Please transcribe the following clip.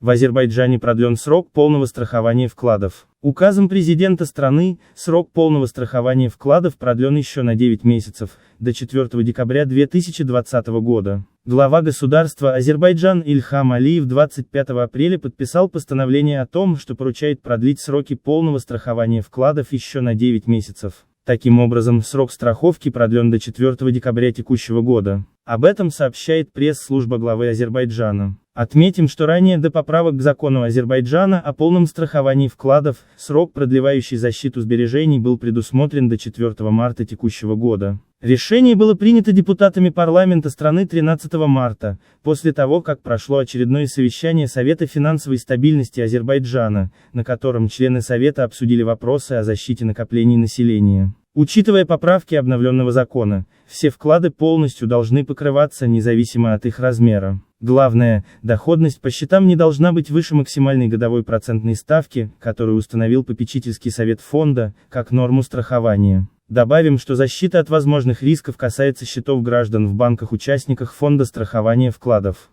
В Азербайджане продлен срок полного страхования вкладов. Указом президента страны, срок полного страхования вкладов продлен еще на 9 месяцев, до 4 декабря 2020 года. Глава государства Азербайджан Ильхам Алиев 25 апреля подписал постановление о том, что поручает продлить сроки полного страхования вкладов еще на 9 месяцев. Таким образом, срок страховки продлен до 4 декабря текущего года. Об этом сообщает пресс-служба главы Азербайджана. Отметим, что ранее до поправок к закону Азербайджана о полном страховании вкладов, срок, продлевающий защиту сбережений, был предусмотрен до 4 марта текущего года. Решение было принято депутатами парламента страны 13 марта, после того, как прошло очередное совещание Совета финансовой стабильности Азербайджана, на котором члены Совета обсудили вопросы о защите накоплений населения. Учитывая поправки обновленного закона, все вклады полностью должны покрываться независимо от их размера. Главное, доходность по счетам не должна быть выше максимальной годовой процентной ставки, которую установил попечительский совет фонда, как норму страхования. Добавим, что защита от возможных рисков касается счетов граждан в банках-участниках фонда страхования вкладов.